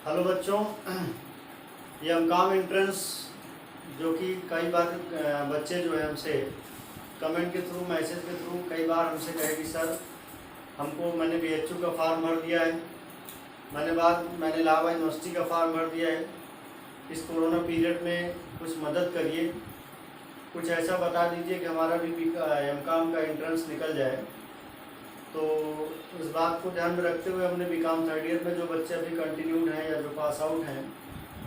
Hello बच्चों, ये MCom entrance जो कि कई बार बच्चे जो है हमसे कमेंट के थ्रू, मैसेज के थ्रू कई बार हमसे कहे कि सर मैंने बीएचयू का फॉर्म भर दिया है, मैंने इलाहाबाद यूनिवर्सिटी का फॉर्म भर दिया है, इस कोरोना पीरियड में कुछ मदद करिए, कुछ ऐसा बता दीजिए कि हमारा भी एमकॉम का एंट्रेंस निकल जाए। तो इस बात को ध्यान में रखते हुए हमने बीकॉम थर्ड ईयर में जो बच्चे अभी कंटिन्यूड हैं या जो पास आउट हैं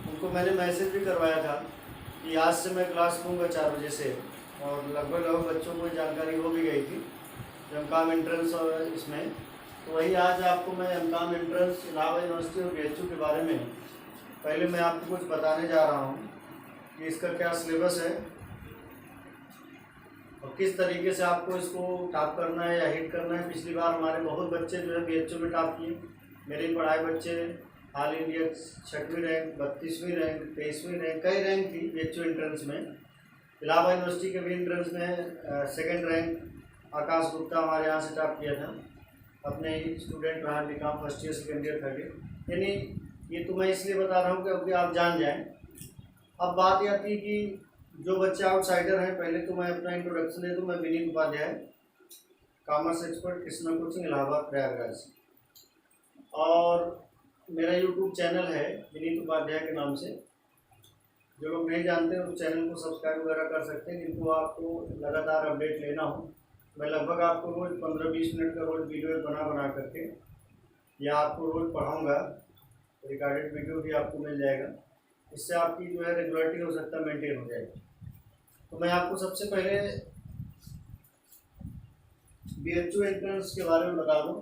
उनको मैंने मैसेज भी करवाया था कि आज से मैं क्लास लूँगा 4 बजे से, और लगभग बच्चों को जानकारी हो भी गई थी एमकॉम एंट्रेंस और इसमें। तो वही आज आपको मैं एमकॉम एंट्रेंस इलाहाबाद यूनिवर्सिटी और बीएचयू के बारे में पहले मैं आपको कुछ बताने जा रहा हूँ कि इसका क्या सिलेबस है और किस तरीके से आपको इसको टॉप करना है या हिट करना है। पिछली बार हमारे बहुत बच्चे जो है बीएचयू में टॉप किए, मेरे ही पढ़ाए बच्चे ऑल इंडिया 6वीं रैंक, 32वीं रैंक, 23वीं रैंक, कई रैंक थी बीएचयू एंट्रेंस में। इलाहाबाद यूनिवर्सिटी के भी एंट्रेंस में 2nd रैंक आकाश गुप्ता हमारे यहाँ से टॉप किया था, अपने ही स्टूडेंट रहा BCom first year, second year, third year. यानी ये तो मैं इसलिए बता रहा हूँ कि अभी आप जान जाएँ। अब बात यह थी कि जो बच्चे आउटसाइडर हैं, पहले तो मैं अपना इंट्रोडक्शन दे दूँ। मैं Vineet Upadhyay, commerce expert, Krishna coaching, Allahabad, Prayagraj, और मेरा यूट्यूब चैनल है विनीत उपाध्याय के नाम से। जो लोग नहीं जानते हैं उस चैनल को सब्सक्राइब वगैरह कर सकते हैं, जिनको आपको लगातार अपडेट लेना हो। मैं लगभग आपको रोज़ 15-20 मिनट का रोज़ वीडियो बना करके या आपको रोज़ पढ़ाऊँगा, रिकॉर्डेड वीडियो भी आपको मिल जाएगा। इससे आपकी जो है रेगुलरिटी हो सकता है मेंटेन हो जाएगी। तो मैं आपको सबसे पहले बीएचयू एंट्रेंस के बारे में बता दूं,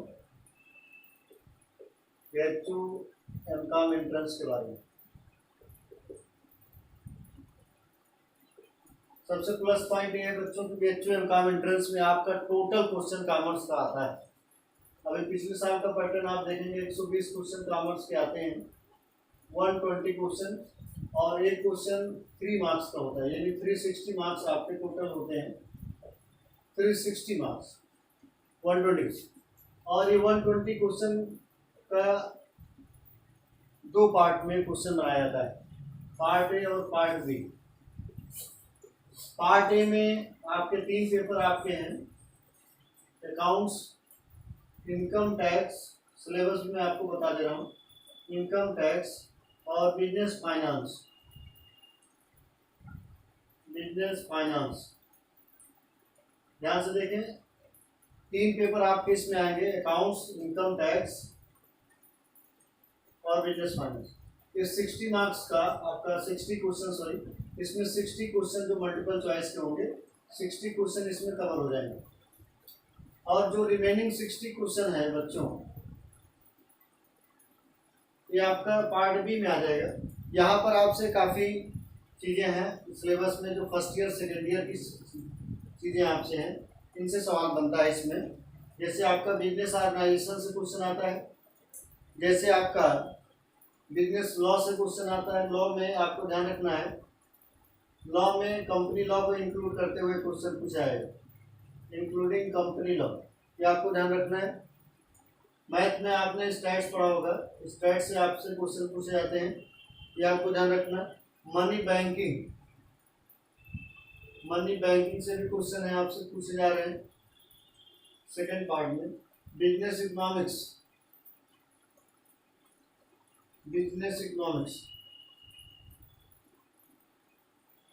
बीएचयू एमकॉम एंट्रेंस के बारे में। सबसे प्लस पॉइंट ये है बच्चों की बीएचयू एमकॉम एंट्रेंस में आपका टोटल क्वेश्चन कॉमर्स का आता है। अभी पिछले साल का पैटर्न आप देखेंगे, 120 क्वेश्चन कॉमर्स के आते हैं, 120 क्वेश्चन, और एक क्वेश्चन 3 मार्क्स का होता है, यानी 360 मार्क्स आपके टोटल होते हैं। 360 मार्क्स 120, और ये 120 क्वेश्चन का 2 पार्ट में क्वेश्चन बनाया जाता है, पार्ट ए और पार्ट बी। पार्ट ए में आपके 3 पेपर आपके हैं, अकाउंट्स, इनकम टैक्स, सिलेबस में आपको बता दे रहा हूँ, इनकम टैक्स और बिजनेस फाइनेंस। ध्यान से देखें, 3 पेपर आपके इसमें आएंगे, अकाउंट्स, इनकम टैक्स और बिजनेस फाइनेंस। ये 60 मार्क्स का आपका 60 क्वेश्चन, इसमें 60 क्वेश्चन जो मल्टीपल चॉइस के होंगे, 60 क्वेश्चन इसमें कवर हो जाएंगे। और जो रिमेनिंग 60 क्वेश्चन है बच्चों, ये आपका पार्ट बी में आ जाएगा। यहाँ पर आपसे काफ़ी चीज़ें हैं सिलेबस में, जो फर्स्ट ईयर सेकेंड ईयर की चीज़ें आपसे हैं, इनसे सवाल बनता है इसमें। जैसे आपका बिजनेस ऑर्गेनाइजेशन से क्वेश्चन आता है, जैसे आपका बिजनेस लॉ से क्वेश्चन आता है। लॉ में आपको ध्यान रखना है, लॉ में कंपनी लॉ को इंक्लूड करते हुए क्वेश्चन पूछा है, इंक्लूडिंग कंपनी लॉ, ये आपको ध्यान रखना है। मैथ में आपने स्टैट्स पढ़ा होगा, स्टैट्स से आपसे क्वेश्चन पूछे जाते हैं, ये आपको ध्यान रखना। मनी बैंकिंग से भी क्वेश्चन है, आपसे पूछे जा रहे हैं सेकंड पार्ट में। बिजनेस इकोनॉमिक्स,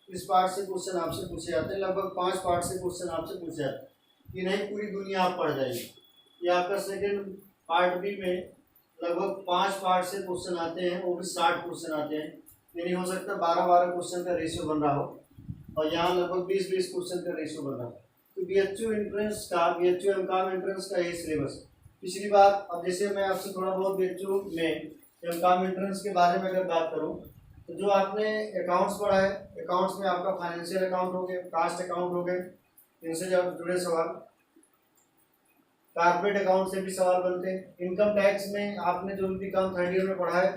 इस पार्ट से क्वेश्चन आपसे पूछे जाते हैं। लगभग 5 पार्ट से क्वेश्चन आपसे पूछे जाते हैं, कि नहीं पूरी दुनिया आप पढ़ जाएगी। ये आपका सेकंड पार्ट बी में लगभग 5 पार्ट से क्वेश्चन आते हैं, वो भी 60 क्वेश्चन आते हैं। यानी हो सकता है 12-12 क्वेश्चन का रेशियो बन रहा हो, और यहाँ लगभग 20-20 क्वेश्चन का रेशियो बन रहा है। तो बीएचयू एमकॉम एंट्रेंस का यही सिलेबस। पिछली बार, अब जैसे मैं आपसे थोड़ा बहुत बीएचयू में एमकॉम एंट्रेंस के बारे में अगर बात करूँ, तो जो आपने अकाउंट्स पढ़ा है, अकाउंट्स में आपका फाइनेंशियल अकाउंट हो गए, कास्ट अकाउंट हो गए, इनसे जब जुड़े सवाल, कारपोरेट अकाउंट से भी सवाल बनते हैं। इनकम टैक्स में आपने जो बीकॉम थर्ड ईयर में पढ़ा है,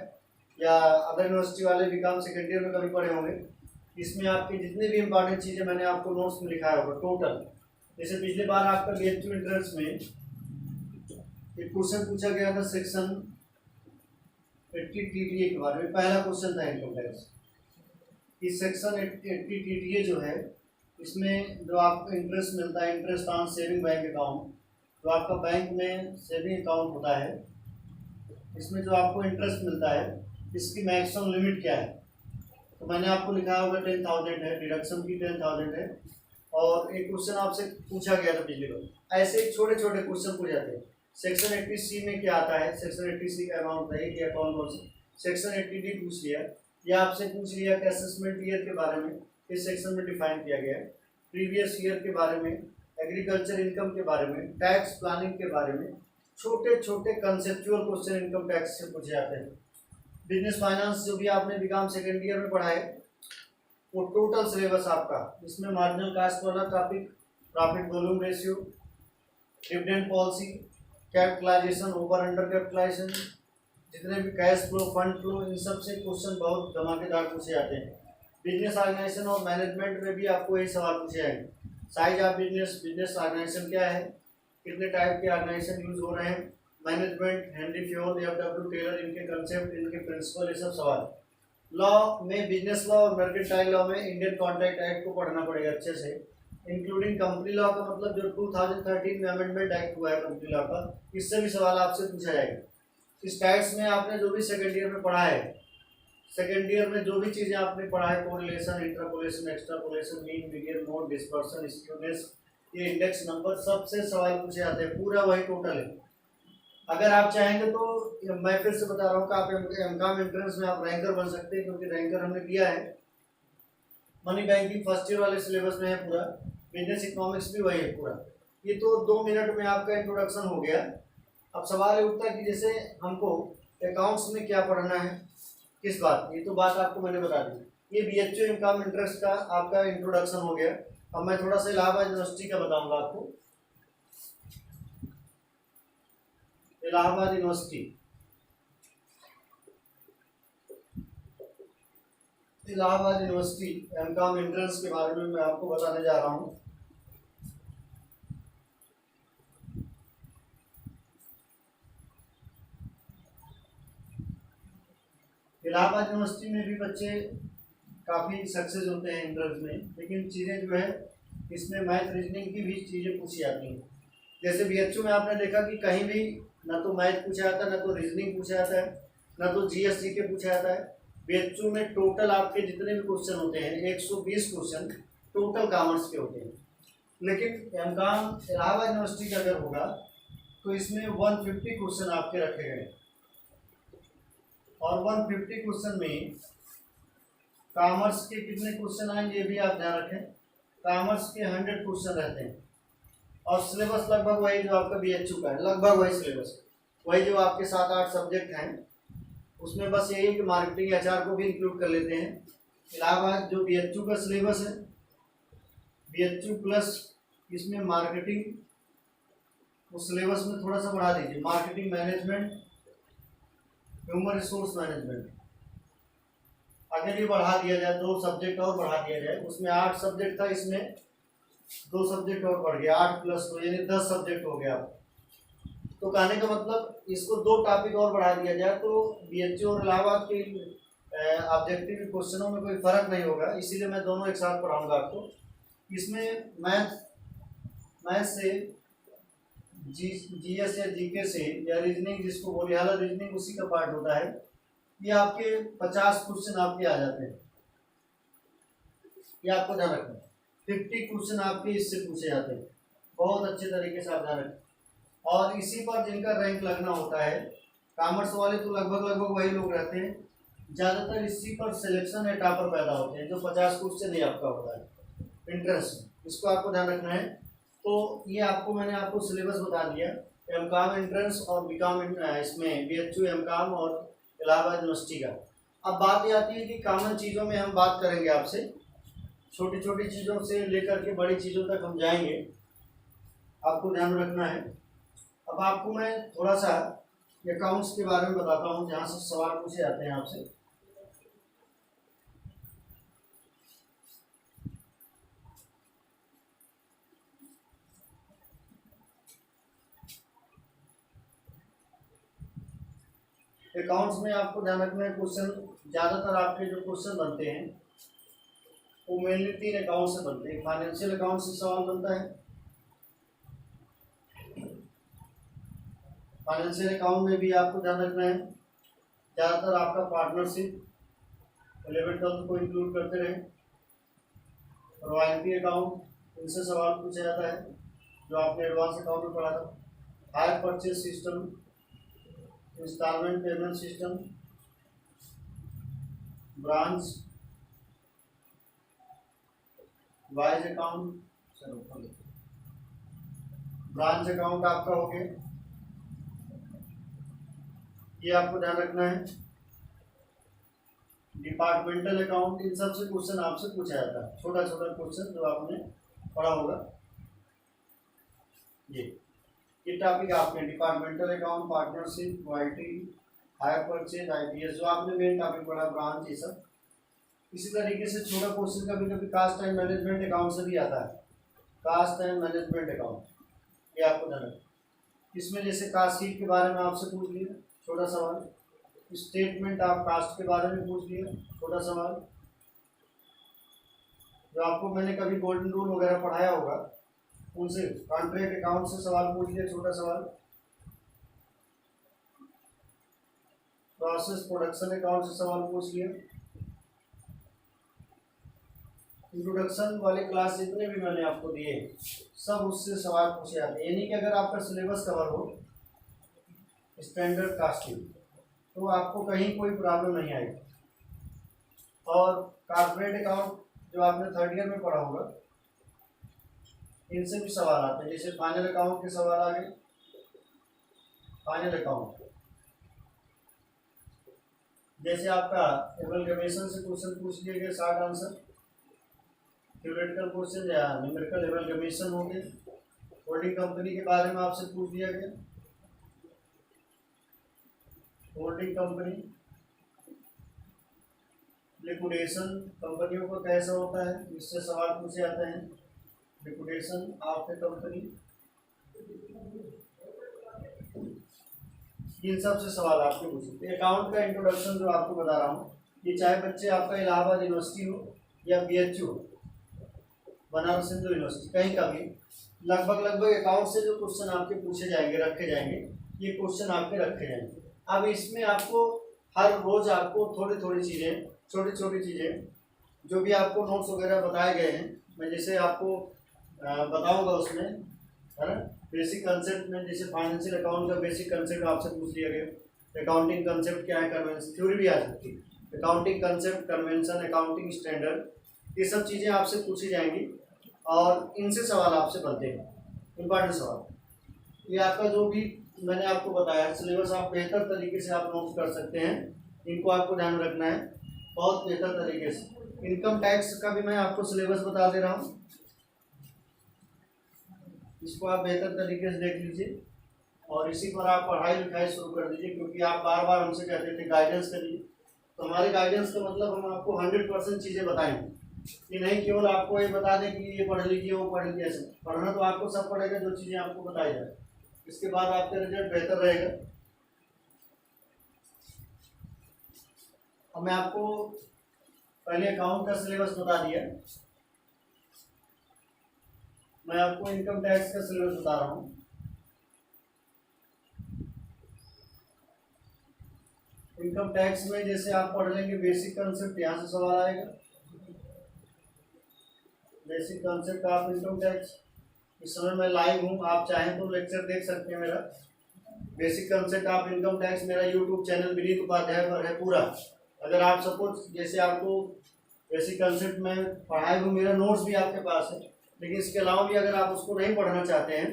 या अदर यूनिवर्सिटी वाले बीकॉम सेकेंड ईयर में कभी पढ़े होंगे, इसमें आपकी जितने भी इंपॉर्टेंट चीज़ें मैंने आपको नोट्स में लिखाया होगा टोटल। जैसे पिछले बार आपका बीएचयू एंट्रेंस में एक क्वेश्चन पूछा गया था, सेक्शन 80 टीटीए के बारे में पहला क्वेश्चन था इनकम टैक्स। इस सेक्शन 80 टीटीए जो है, इसमें जो आपको इंटरेस्ट मिलता है, interest on saving bank account, जो आपका बैंक में सेविंग अकाउंट होता है, इसमें जो आपको इंटरेस्ट मिलता है, इसकी मैक्सिमम लिमिट क्या है? तो मैंने आपको लिखा होगा 10,000 है, डिडक्शन की 10,000 है। और एक क्वेश्चन आपसे पूछा गया था पिछले बार, ऐसे छोटे छोटे क्वेश्चन पूछ जाते हैं। सेक्शन 80C में क्या आता है, सेक्शन 80C का अमाउंट है कि अकाउंट कौन सा, सेक्शन 80D पूछ लिया, या आपसे पूछ लिया कि असेसमेंट ईयर के बारे में इस सेक्शन में डिफाइन किया गया है, प्रीवियस ईयर के बारे में, एग्रीकल्चर इनकम के बारे में, टैक्स प्लानिंग के बारे में, छोटे छोटे कंसेप्चुअल क्वेश्चन इनकम टैक्स से पूछे जाते हैं। बिजनेस फाइनेंस जो भी आपने बीकॉम सेकेंड ईयर में पढ़ा है, वो टोटल सिलेबस आपका, इसमें मार्जिनल कास्ट वाला topic, profit volume ratio, dividend policy, capitalization, over under capitalization, जितने भी कैश फ्लो, फंड फ्लो, इन सब से क्वेश्चन बहुत धमाकेदार पूछे जाते हैं। बिजनेस ऑर्गेनाइजेशन और मैनेजमेंट में भी आपको यही सवाल पूछे जाएंगे। Size of business, business organization क्या है, कितने टाइप के ऑर्गेनाइजेशन यूज हो रहे हैं, management, Henry Fayol, F W. Taylor, इनके कंसेप्ट, इनके प्रिंसिपल, ये सब सवाल। लॉ में, बिजनेस लॉ और मर्केंटाइल लॉ में इंडियन कॉन्ट्रैक्ट एक्ट को पढ़ना पड़ेगा अच्छे से, इंक्लूडिंग कंपनी लॉ का मतलब जो 2013 में अमेंडमेंट एक्ट हुआ है कंपनी लॉ का, इससे भी सवाल आपसे पूछा जाएगा। स्टैट्स में आपने जो भी सेकेंड ईयर में पढ़ा है, सेकेंड ईयर में जो भी चीज़ें आपने पढ़ा है, correlation, interpolation, extrapolation, mean, median, mode, dispersion, skewness, ये इंडेक्स नंबर, सबसे सवाल पूछे जाते हैं, पूरा वही टोटल है। अगर आप चाहेंगे तो मैं फिर से बता रहा हूँ कि आप एमकॉम एंट्रेंस में आप रैंकर बन सकते हैं, क्योंकि रैंकर हमने दिया है। मनी बैंकिंग फर्स्ट ईयर वाले सिलेबस में है पूरा, बिजनेस इकोनॉमिक्स भी वही है पूरा। ये तो 2 मिनट में आपका इंट्रोडक्शन हो गया। अब सवाल ये उठता है कि जैसे हमको अकाउंट्स में क्या पढ़ना है, किस बात, ये तो बात आपको मैंने बता दी। ये बीएचयू इनकम इंटरेस्ट का आपका इंट्रोडक्शन हो गया। अब मैं थोड़ा सा इलाहाबाद यूनिवर्सिटी का बताऊंगा आपको। Allahabad university, Allahabad university MCom entrance के बारे में मैं आपको बताने जा रहा हूँ। इलाहाबाद यूनिवर्सिटी में भी बच्चे काफ़ी सक्सेस होते हैं एंट्रेंस में, लेकिन चीज़ें जो है इसमें मैथ रीजनिंग की भी चीज़ें पूछी जाती हैं। जैसे बीएचयू में आपने देखा कि कहीं भी ना तो मैथ पूछा जाता है, ना तो रीजनिंग पूछा जाता है, ना तो जीएसटी के पूछा जाता है। बीएचयू में टोटल आपके जितने भी क्वेश्चन होते हैं 120 क्वेश्चन टोटल कॉमर्स के होते हैं। लेकिन एमकॉम इलाहाबाद यूनिवर्सिटी का अगर होगा तो इसमें 150 क्वेश्चन आपके रखे गए, और 150 क्वेश्चन में कॉमर्स के कितने क्वेश्चन आएंगे ये भी आप ध्यान रखें। कॉमर्स के 100 क्वेश्चन रहते हैं, और सिलेबस लगभग वही जो आपका बीएचयू का है, लगभग वही सिलेबस, वही जो आपके 7-8 सब्जेक्ट हैं, उसमें बस यही कि मार्केटिंग एचआर को भी इंक्लूड कर लेते हैं। इलाहाबाद जो बीएचयू का सिलेबस है, बीएचयू प्लस इसमें मार्केटिंग, उस सिलेबस में थोड़ा सा बढ़ा दीजिए, marketing management, human resource management, अगर ये बढ़ा दिया जाए, 2 सब्जेक्ट और बढ़ा दिया जाए, उसमें 8 सब्जेक्ट था, इसमें 2 सब्जेक्ट और बढ़ गया, 8 + 2 यानी 10 सब्जेक्ट हो गया। तो कहने का मतलब इसको 2 टॉपिक और बढ़ा दिया जाए तो बीएचयू और इलाहाबाद के ऑब्जेक्टिव क्वेश्चनों में कोई फर्क नहीं होगा, इसीलिए मैं दोनों एक साथ पढ़ाऊंगा आपको। इसमें मैथ से, जीएस या जीके से, या रीजनिंग जिसको बोलिए, हालांकि रीजनिंग उसी का पार्ट होता है, ये आपके 50 क्वेश्चन आपके आ जाते हैं, ये आपको ध्यान रखना। 50 क्वेश्चन आपके इससे पूछे जाते हैं, बहुत अच्छे तरीके से आप ध्यान रखें। और इसी पर जिनका रैंक लगना होता है, कॉमर्स वाले तो लगभग वही लोग रहते हैं, ज़्यादातर इसी पर सिलेक्शन या टॉपर पैदा होते हैं, जो 50 क्वेश्चन ही आपका होता है इंटरेस्ट, इसको आपको ध्यान रखना है। तो ये आपको मैंने आपको सिलेबस बता दिया, एमकॉम एंट्रेंस और बीकॉम, इसमें बीएचयू, एमकॉम और इलाहाबाद यूनिवर्सिटी का। अब बात ये आती है कि कॉमन चीज़ों में हम बात करेंगे आपसे, छोटी छोटी चीज़ों से लेकर के बड़ी चीज़ों तक हम जाएंगे, आपको ध्यान रखना है। अब आपको मैं थोड़ा सा अकाउंट्स के बारे में बताता हूँ, जहाँ से सवाल पूछे जाते हैं आपसे। अकाउंट्स में आपको ध्यान रखना है, क्वेश्चन ज़्यादातर आपके जो क्वेश्चन बनते हैं वो मेनली 3 अकाउंट से बनते हैं। फाइनेंशियल अकाउंट से सवाल बनता है, फाइनेंशियल अकाउंट में भी आपको ध्यान रखना है ज़्यादातर आपका पार्टनरशिप 11th-12th को इंक्लूड करते रहे। रॉयल्टी अकाउंट, इनसे सवाल पूछा जाता है जो आपने एडवांस अकाउंट में पढ़ा था। Hire purchase system, instalment payment system, branch wise account, branch account आपका हो गया, ये आपको ध्यान रखना है। डिपार्टमेंटल अकाउंट, इन सब से क्वेश्चन आपसे पूछा जाता है, छोटा छोटा क्वेश्चन जो आपने पढ़ा होगा। ये टॉपिक आपने departmental account, partnership, royalty, hire purchase, IPS, जो आपने मेन टॉपिक पढ़ा, ब्रांच, ये सब। इसी तरीके से छोटा क्वेश्चन कभी कभी कास्ट एंड मैनेजमेंट अकाउंट से भी आता है। कास्ट एंड मैनेजमेंट अकाउंट, ये आपको ध्यान रखना। इसमें जैसे कास्ट शीट के बारे में आपसे पूछ लिया छोटा सवाल, स्टेटमेंट ऑफ कास्ट के बारे में पूछ लिया छोटा सवाल, जो आपको मैंने कभी गोल्डन रूल वगैरह पढ़ाया होगा उनसे। कॉन्ट्रैक्ट अकाउंट से सवाल पूछ लिया छोटा सवाल। प्रोसेस प्रोडक्शन अकाउंट से सवाल पूछ लिया। इंट्रोडक्शन वाले क्लास जितने भी मैंने आपको दिए सब उससे सवाल पूछे जाते हैं। यानी कि अगर आपका सिलेबस कवर हो स्टैंडर्ड कास्टिंग तो आपको कहीं कोई प्रॉब्लम नहीं आएगी। और कॉर्पोरेट अकाउंट जो आपने 3rd ईयर में पढ़ा होगा, इनसे भी सवाल आते हैं। जैसे फाइनल अकाउंट के सवाल आ गए, फाइनल अकाउंट जैसे आपका एवलगमेशन से क्वेश्चन पूछ लिए गए, शॉर्ट आंसर, थ्योरेटिकल क्वेश्चन या न्यूमेरिकल एवलगमेशन हो गए। होल्डिंग कंपनी के बारे में आपसे पूछ दिया गया, होल्डिंग कंपनी, लिक्विडेशन कंपनियों का कैसा होता है, इससे सवाल पूछे जाते हैं। लिक्विडेशन ऑफ ए कंपनी, इन सब से सवाल आपके पूछ सकते हैं। अकाउंट का इंट्रोडक्शन जो आपको बता रहा हूँ, ये चाहे बच्चे आपका इलाहाबाद यूनिवर्सिटी हो या BHU हो, बनारस हिंदू यूनिवर्सिटी, कहीं का भी, लगभग अकाउंट से जो क्वेश्चन आपके पूछे जाएंगे, रखे जाएंगे, ये क्वेश्चन आपके रखे जाएंगे। अब इसमें आपको हर रोज आपको थोड़ी थोड़ी चीज़ें, छोटी छोटी चीज़ें जो भी आपको नोट्स वगैरह बताए गए हैं, मैं जैसे आपको बताऊंगा उसमें, है ना। बेसिक कंसेप्ट में जैसे फाइनेंशियल अकाउंट का बेसिक कंसेप्ट आपसे पूछ लिया गया। अकाउंटिंग कंसेप्ट क्या है, कन्वेंशन, थ्योरी भी आ सकती है। Accounting concept, convention, accounting standard, ये सब चीज़ें आपसे पूछी जाएंगी और इनसे सवाल आपसे बनते हैं, इंपॉर्टेंट सवाल। ये आपका जो भी मैंने आपको बताया सिलेबस, आप बेहतर तरीके से आप नोट कर सकते हैं। इनको आपको ध्यान रखना है बहुत बेहतर तरीके से। इनकम टैक्स का भी मैं आपको सिलेबस बता दे रहा हूँ, इसको आप बेहतर तरीके से देख लीजिए और इसी पर आप पढ़ाई लिखाई शुरू कर दीजिए, क्योंकि आप बार बार हमसे कहते थे गाइडेंस करिए। तो हमारे गाइडेंस का मतलब हम आपको 100% चीज़ें बताएंगे, ये नहीं केवल आपको ये बता दें कि ये पढ़ लीजिए वो पढ़ लीजिए। ऐसे पढ़ना तो आपको सब पड़ेगा जो चीज़ें आपको बताई जाए, इसके बाद आपका रिजल्ट बेहतर रहेगा। अब मैं आपको पहले अकाउंट का सिलेबस बता दिया, मैं आपको इनकम टैक्स का सिलेबस बता रहा हूँ। इनकम टैक्स में जैसे आप पढ़ लेंगे बेसिक कंसेप्ट, यहाँ से सवाल आएगा। Basic concept of income tax, इस समय मैं लाइव हूँ, आप चाहें तो लेक्चर देख सकते हैं मेरा। Basic concept of income tax मेरा यूट्यूब चैनल विनीत उपाध्याय पर है पूरा। अगर आप सपोज जैसे आपको बेसिक कंसेप्ट में पढ़ाए हुए मेरा नोट्स भी आपके पास है, लेकिन इसके अलावा भी अगर आप उसको नहीं पढ़ना चाहते हैं,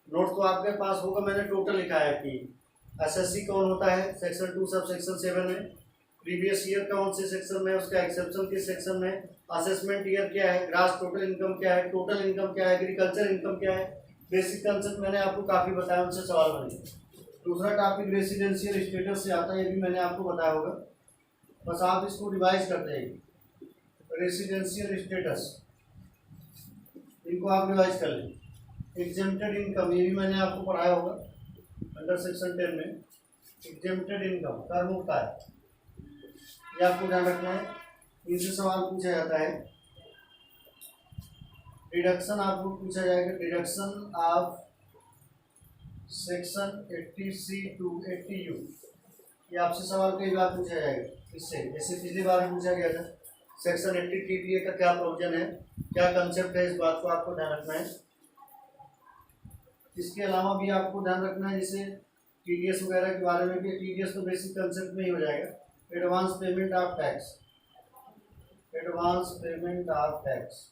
नोट्स तो आपके पास होगा। मैंने टोटल लिखा है कि एसएससी कौन होता है सेक्शन 2 सब सेक्शन 7 में, प्रीवियस ईयर कौन से सेक्शन में, उसका एक्सेप्शन किस सेक्शन में, असेसमेंट ईयर क्या है, ग्रास टोटल इनकम क्या है, टोटल इनकम क्या है, एग्रीकल्चर इनकम क्या है। बेसिक कंसेप्ट मैंने आपको काफ़ी बताया, उनसे सवाल बनेंगे। दूसरा टॉपिक रेसिडेंशियल स्टेटस से आता है, ये भी मैंने आपको बताया होगा, बस आप इसको रिवाइज करते हैं। रेसिडेंशियल स्टेटस, इनको आप रिवाइज कर लें। एग्जेम्प्टेड इनकम, ये भी मैंने आपको पढ़ाया होगा अंडर सेक्शन 10 में। एग्जेम्प्टेड इनकम, कर मुक्त आय, ये आपको ध्यान रखना है। इनसे सवाल पूछा जाता है। डिडक्शन आपको पूछा जाएगा, deduction of section 80C to 80U, ये आपसे सवाल कई बार पूछा जाएगा इससे। जैसे पिछली बार में पूछा गया था सेक्शन 80 TDA का क्या प्रोविजन है, क्या कंसेप्ट है, इस बात को आपको ध्यान रखना है। इसके अलावा भी आपको ध्यान रखना है जैसे TDS वगैरह के बारे में भी। TDS तो बेसिक कंसेप्ट में ही हो जाएगा। Advance payment of tax, advance payment of tax,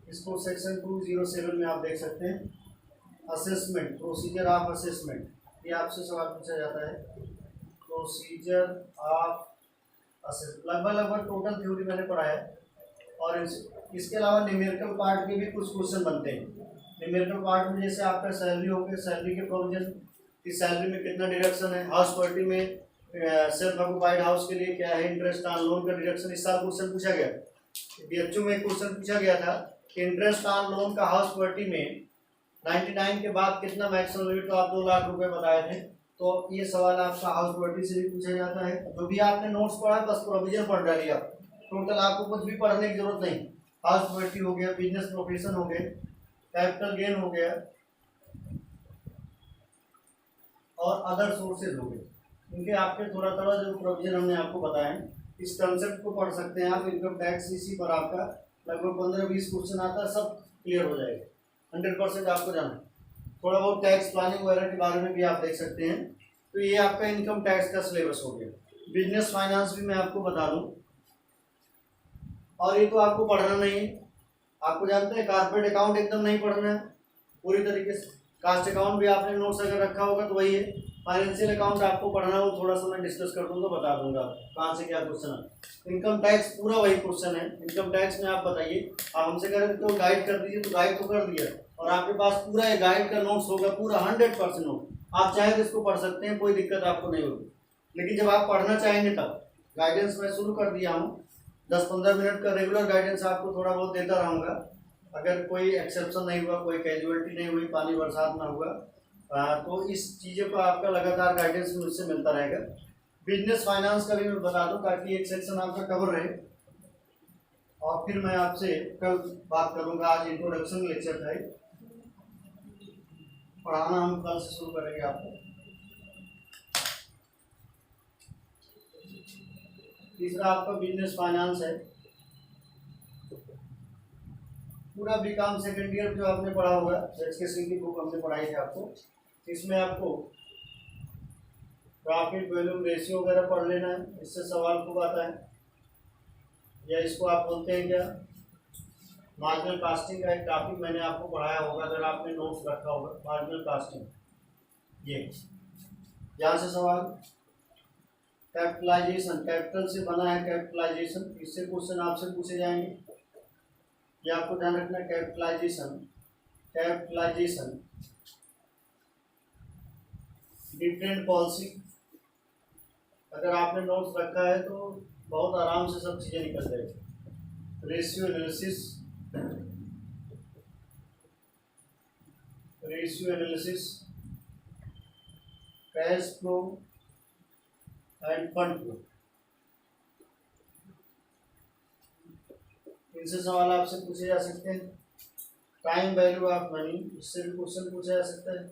इसको सेक्शन 207 में आप देख सकते हैं। असेसमेंट, प्रोसीजर ऑफ असेसमेंट, ये आपसे सवाल पूछा जाता है। प्रोसीजर ऑफ असेसमेंट लगभग टोटल थ्योरी मैंने पढ़ाया है। और इसके अलावा न्यूमेरिकल पार्ट के भी कुछ क्वेश्चन बनते हैं। न्यूमेरिकल पार्ट में जैसे आपका सैलरी हो गया, सैलरी के प्रोविजन की सैलरी में कितना डिडक्शन है, हाउस प्रॉपर्टी में सेल्फ ऑक्युपाइड हाउस के लिए क्या है, इंटरेस्ट ऑन लोन का डिडक्शन, इस साल क्वेश्चन पूछा गया। BHU में क्वेश्चन पूछा गया था कि इंटरेस्ट ऑन लोन का हाउस प्रॉपर्टी में 99 के बाद कितना मैक्सिमम लिमिट, तो आप 2 लाख रुपए बताए थे। तो ये सवाल आपका हाउस प्रॉपर्टी से भी पूछा जाता है। जो भी आपने नोट्स पढ़ा है बस प्रोविजन पढ़ डालिए आप, टोटल आपको कुछ भी पढ़ने की जरूरत नहीं। हाउस प्रॉपर्टी हो गया, बिजनेस प्रोफेशन हो गए, कैपिटल गेन हो गया और अदर सोर्सेज हो गए, इनके आपके थोड़ा थोड़ा जो प्रोविजन हमने आपको बताया है, इस कंसेप्ट को पढ़ सकते हैं आप। इनकम टैक्स इसी पर आपका लगभग 15-20 क्वेश्चन आता है, सब क्लियर हो जाएगा। 100% आपको जाना है। थोड़ा बहुत टैक्स प्लानिंग वगैरह के बारे में भी आप देख सकते हैं। तो ये आपका इनकम टैक्स का सिलेबस हो गया। बिजनेस फाइनेंस भी मैं आपको बता दूं, और ये तो आपको पढ़ना नहीं है। आपको जानते हैं कारपोरेट अकाउंट एकदम नहीं पढ़ना है पूरी तरीके से। कास्ट अकाउंट भी आपने नोट्स अगर रखा होगा तो वही है। फाइनेंशियल अकाउंट आपको पढ़ना हो, थोड़ा सा मैं डिस्कस कर दूँ तो बता दूंगा कहाँ से क्या क्वेश्चन है। इनकम टैक्स पूरा वही क्वेश्चन है। इनकम टैक्स में आप बताइए, आप हमसे करें तो गाइड कर दीजिए, तो गाइड तो कर दिया और आपके पास पूरा ये गाइड का नोट्स होगा, पूरा 100% नोट। आप चाहे तो इसको पढ़ सकते हैं, कोई दिक्कत आपको नहीं होगी। लेकिन जब आप पढ़ना चाहेंगे तब गाइडेंस मैं शुरू कर दिया हूँ। 10-15 मिनट का रेगुलर गाइडेंस आपको थोड़ा बहुत देता रहूँगा। अगर कोई एक्सेप्शन नहीं हुआ, कोई कैजुअलिटी नहीं हुई, पानी बरसात ना हुआ, तो इस चीज़ों को आपका लगातार गाइडेंस मुझसे मिलता रहेगा। बिजनेस फाइनेंस का भी मैं बता दूं ताकि एक सेक्शन आपका कवर रहे। और फिर मैं आपसे कल बात करूंगा। आज इंट्रोडक्शन लेक्चर था, पढ़ाना हम कल से शुरू करेंगे आपको। तीसरा आपका बिजनेस फाइनेंस है। पूरा बीकॉम सेकेंड ईयर जो आपने पढ़ा होगा, HK सिंह की बुक हमने पढ़ाई थी आपको। इसमें आपको प्रॉफिट वॉल्यूम रेशियो वगैरह पढ़ लेना है, इससे सवाल खूब आता है। या इसको आप बोलते हैं क्या, मार्जिनल कास्टिंग का एक टॉपिक मैंने आपको पढ़ाया होगा अगर आपने नोट्स रखा होगा। मार्जिनल कास्टिंग, ये यहाँ से सवाल। कैपिटलाइजेशन, कैपिटल से बना है कैपिटलाइजेशन, इससे क्वेश्चन आपसे पूछे जाएंगे, ये आपको ध्यान रखना। कैपिटलाइजेशन, कैपिटलाइजेशन डिविडेंड पॉलिसी, अगर आपने नोट्स रखा है तो बहुत आराम से सब चीज़ें निकल जाएगी। Ratio analysis, ratio analysis, cash flow end fund flow, इनसे सवाल आपसे पूछे जा सकते हैं। टाइम वैल्यू ऑफ मनी, इससे भी क्वेश्चन पूछा जा सकता है।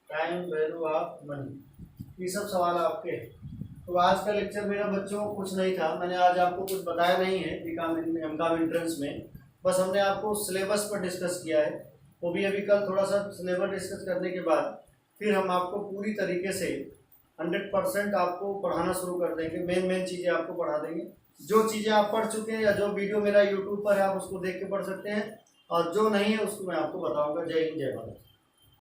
टाइम वैल्यू ऑफ मनी, ये सब सवाल आपके हैं। तो आज का लेक्चर मेरा बच्चों कुछ नहीं था, मैंने आज आपको कुछ बताया नहीं है बीकॉम एमकॉम एंट्रेंस में। बस हमने आपको सिलेबस पर डिस्कस किया है, वो भी अभी कल थोड़ा सा सिलेबस डिस्कस करने के बाद फिर हम आपको पूरी तरीके से 100% आपको पढ़ाना शुरू कर देंगे। मेन चीज़ें आपको पढ़ा देंगे। जो चीज़ें आप पढ़ चुके हैं या जो वीडियो मेरा यूट्यूब पर है आप उसको देख के पढ़ सकते हैं, और जो नहीं है उसको मैं आपको बताऊँगा। जय हिंद, जय भारत।